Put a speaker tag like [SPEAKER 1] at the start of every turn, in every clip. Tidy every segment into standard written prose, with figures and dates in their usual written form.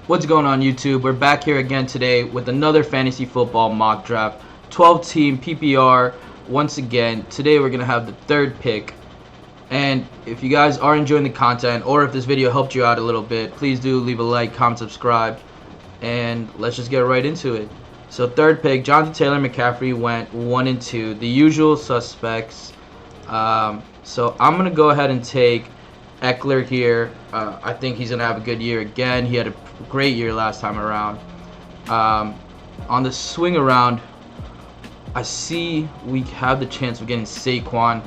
[SPEAKER 1] What's going on, YouTube? We're back here again today with another fantasy football mock draft. 12-team PPR once again. Today we're going to have the third pick. And if you guys are enjoying the content, or if this video helped you out a little bit, please do leave a like, comment, subscribe, and let's just get right into it. So third pick, Jonathan Taylor McCaffrey went 1 and 2. The usual suspects. So I'm going to go ahead and take Eckler here. I think he's going to have a good year again. He had a great year last time around. On the swing around, I see we have the chance of getting Saquon,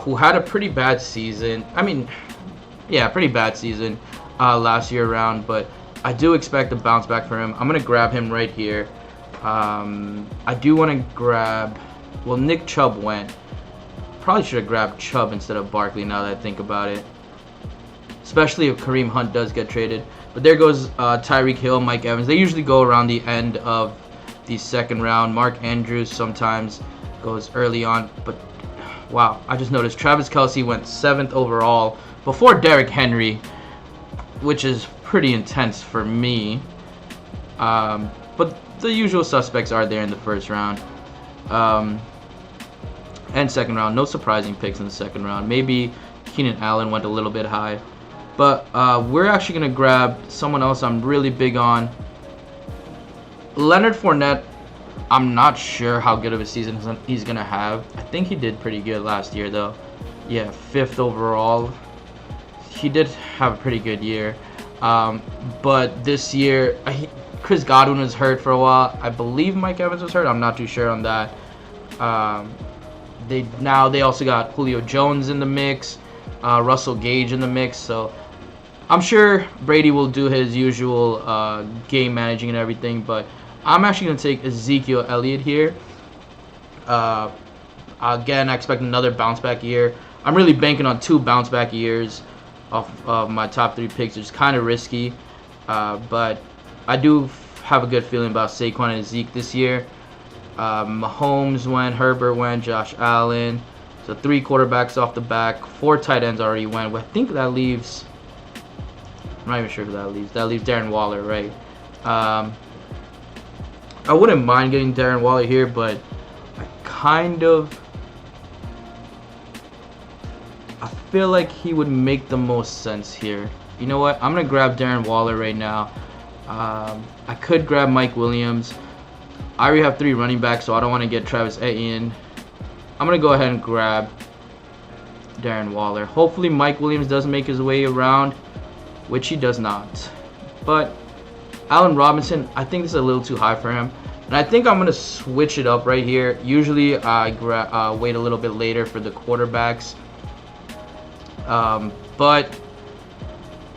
[SPEAKER 1] who had a pretty bad season. Pretty bad season last year around, but I do expect a bounce back for him. I'm going to grab him right here. I do want to grab, well, Nick Chubb went. Probably should have grabbed Chubb instead of Barkley now that I think about it. Especially if Kareem Hunt does get traded. But there goes Tyreek Hill, Mike Evans. They usually go around the end of the second round. Mark Andrews sometimes goes early on. But, wow, I just noticed Travis Kelce went 7th overall before Derrick Henry, which is pretty intense for me. But the usual suspects are there in the first round. And second round. No surprising picks in the second round. Maybe Keenan Allen went a little bit high. But we're actually going to grab someone else I'm really big on. Leonard Fournette, I'm not sure how good of a season he's going to have. I think he did pretty good last year, though. Yeah, 5th overall. He did have a pretty good year. But this year, Chris Godwin was hurt for a while. I believe Mike Evans was hurt. I'm not too sure on that. They also got Julio Jones in the mix. Russell Gage in the mix. So I'm sure Brady will do his usual game managing and everything, but I'm actually going to take Ezekiel Elliott here. Again, I expect another bounce back year. I'm really banking on 2 bounce back years off of my top 3 picks. It's kind of risky, but I do have a good feeling about Saquon and Zeke this year. Mahomes went, Herbert went, Josh Allen. So 3 quarterbacks off the back. 4 tight ends already went. I think that leaves, I'm not even sure who that leaves. That leaves Darren Waller, right? I wouldn't mind getting Darren Waller here, but I feel like he would make the most sense here. You know what? I'm going to grab Darren Waller right now. I could grab Mike Williams. I already have 3 running backs, so I don't want to get Travis Etienne. I'm going to go ahead and grab Darren Waller. Hopefully Mike Williams does make his way around, which he does not. But Allen Robinson, I think this is a little too high for him. And I think I'm going to switch it up right here. Usually I wait a little bit later for the quarterbacks. But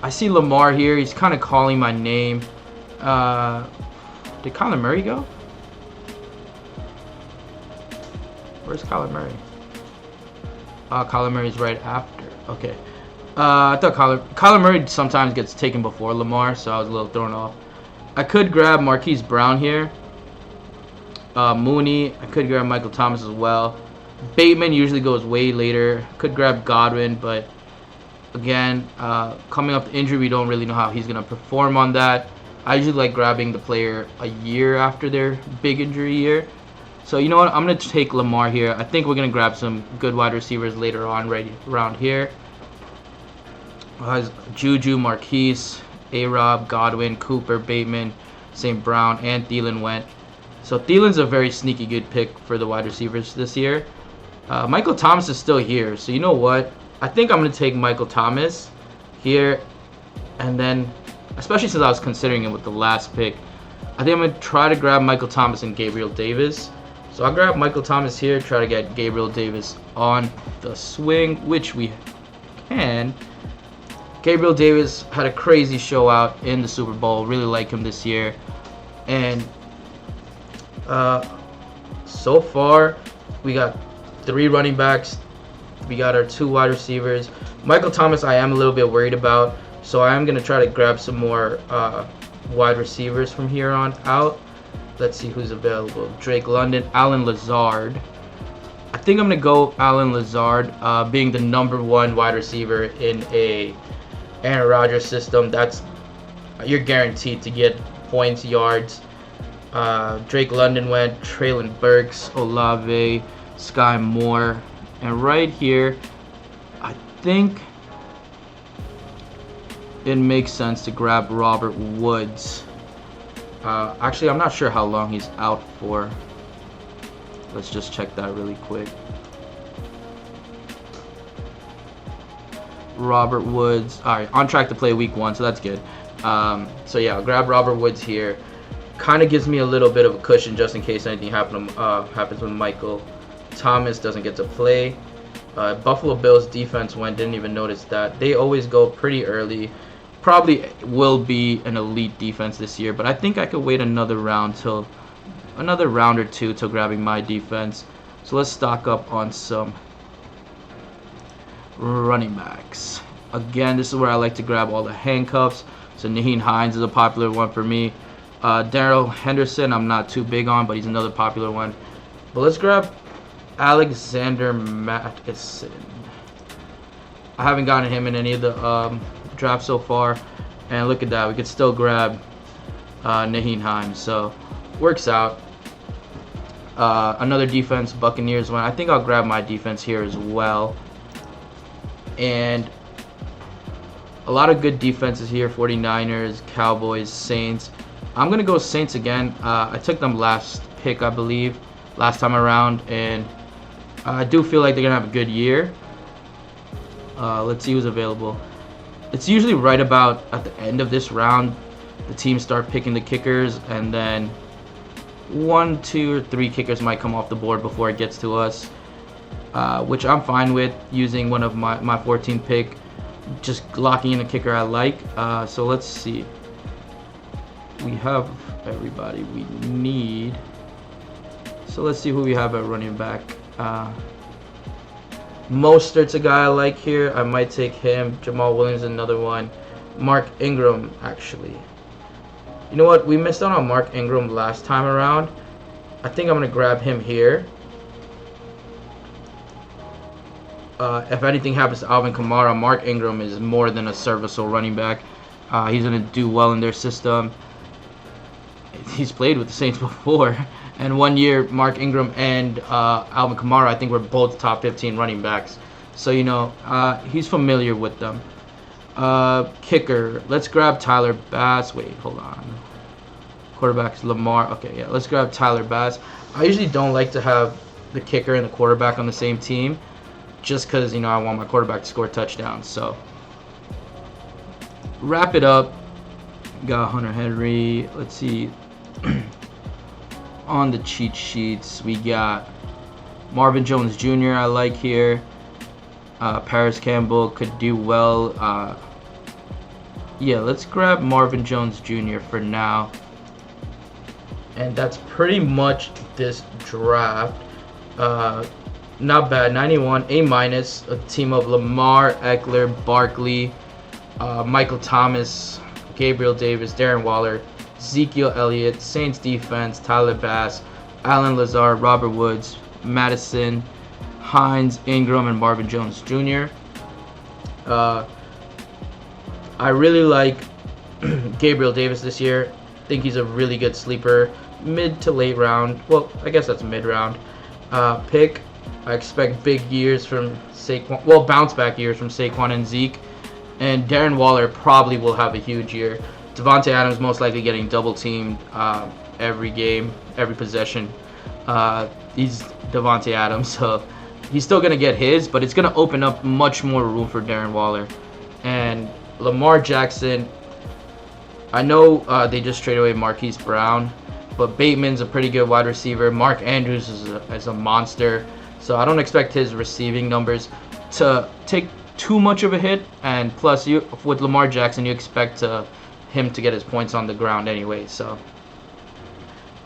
[SPEAKER 1] I see Lamar here. He's kind of calling my name. Did Kyler Murray go? Where's Kyler Murray? Kyler Murray's right after. Okay. I thought Kyler Murray sometimes gets taken before Lamar, so I was a little thrown off. I could grab Marquise Brown here. Mooney. I could grab Michael Thomas as well. Bateman usually goes way later. Could grab Godwin, but again, coming off the injury, we don't really know how he's going to perform on that. I usually like grabbing the player a year after their big injury year. So, you know what? I'm going to take Lamar here. I think we're going to grab some good wide receivers later on right around here. Juju, Marquise, A-Rob, Godwin, Cooper, Bateman, St. Brown, and Thielen went. So, Thielen's a very sneaky good pick for the wide receivers this year. Michael Thomas is still here. So, you know what? I think I'm going to take Michael Thomas here. And then, especially since I was considering it with the last pick, I think I'm going to try to grab Michael Thomas and Gabriel Davis. So I'll grab Michael Thomas here, try to get Gabriel Davis on the swing, which we can. Gabriel Davis had a crazy show out in the Super Bowl. Really like him this year. And so far, we got 3 running backs. We got our 2 wide receivers. Michael Thomas I am a little bit worried about, so I am going to try to grab some more wide receivers from here on out. Let's see who's available. Drake London, Alan Lazard. I think I'm going to go Alan Lazard, being the #1 wide receiver in a Aaron Rodgers system. That's you're guaranteed to get points, yards. Drake London went, Traylon Burks, Olave, Sky Moore, and right here, I think it makes sense to grab Robert Woods. Actually, I'm not sure how long he's out for. Let's just check that really quick. Robert Woods, all right, on track to play week 1, so that's good. So yeah, I'll grab Robert Woods here. Kind of gives me a little bit of a cushion just in case anything happens when Michael Thomas doesn't get to play. Buffalo Bills defense didn't even notice that. They always go pretty early. Probably will be an elite defense this year, but I think I could wait another round or two till grabbing my defense. So let's stock up on some running backs. Again, this is where I like to grab all the handcuffs. So Nyheim Hines is a popular one for me. Darrell Henderson, I'm not too big on, but he's another popular one. But let's grab Alexander Mattison. I haven't gotten him in any of the drafts so far. And look at that, we could still grab Nyheim Hines. So, works out. Another defense, Buccaneers one. I think I'll grab my defense here as well. And a lot of good defenses here. 49ers, Cowboys, Saints. I'm going to go Saints again. I took them last pick, I believe, last time around. And I do feel like they're going to have a good year. Let's see who's available. It's usually right about at the end of this round, the teams start picking the kickers. And then 1, 2, or 3 kickers might come off the board before it gets to us. Which I'm fine with using one of my 14th pick. Just locking in a kicker I like. So let's see. We have everybody we need. So let's see who we have at running back. Mostert's a guy I like here. I might take him. Jamal Williams, another one. Mark Ingram, actually. You know what? We missed out on Mark Ingram last time around. I think I'm going to grab him here. If anything happens to Alvin Kamara, Mark Ingram is more than a serviceable running back. He's going to do well in their system. He's played with the Saints before. And 1 year, Mark Ingram and Alvin Kamara, I think, were both top 15 running backs. So, you know, he's familiar with them. Kicker. Let's grab Tyler Bass. Wait, hold on. Quarterback's Lamar. Okay, yeah, let's grab Tyler Bass. I usually don't like to have the kicker and the quarterback on the same team, just because, you know, I want my quarterback to score touchdowns. So, wrap it up. Got Hunter Henry. Let's see. On the cheat sheets, we got Marvin Jones Jr. I like here. Paris Campbell could do well. Yeah, let's grab Marvin Jones Jr. for now. And that's pretty much this draft. Not bad. 91, A-minus. A team of Lamar, Eckler, Barkley, Michael Thomas, Gabriel Davis, Darren Waller, Ezekiel Elliott, Saints defense, Tyler Bass, Alan Lazard, Robert Woods, Madison, Hines, Ingram, and Marvin Jones Jr. I really like Gabriel Davis this year. I think he's a really good sleeper, mid to late round. Well, I guess that's mid round pick. I expect big years from Saquon. Well, bounce back years from Saquon and Zeke. And Darren Waller probably will have a huge year. Devontae Adams most likely getting double teamed every game, every possession. He's Devontae Adams, so he's still going to get his, but it's going to open up much more room for Darren Waller. And Lamar Jackson, I know they just traded away Marquise Brown, but Bateman's a pretty good wide receiver. Mark Andrews is a monster, so I don't expect his receiving numbers to take too much of a hit. And plus, with Lamar Jackson, you expect him to get his points on the ground anyway. So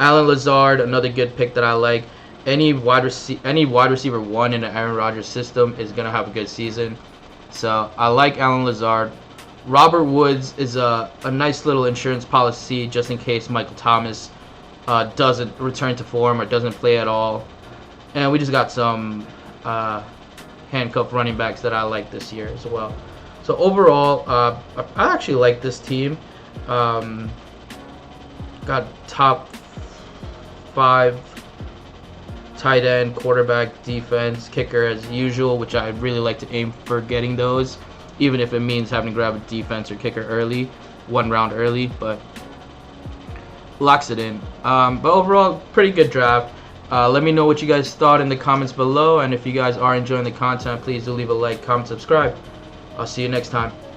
[SPEAKER 1] Alan Lazard, another good pick that I like. Any wide receiver one in the Aaron Rodgers system is gonna have a good season. So I like Alan Lazard. Robert Woods is a nice little insurance policy just in case Michael Thomas doesn't return to form or doesn't play at all. And we just got some handcuff running backs that I like this year as well. So overall, I actually like this team. Got top 5 tight end, quarterback, defense, kicker as usual, which I really like to aim for getting those, even if it means having to grab a defense or kicker early, 1 round early, but locks it in. But overall, pretty good draft. Let me know what you guys thought in the comments below, and if you guys are enjoying the content, please do leave a like, comment, subscribe. I'll see you next time.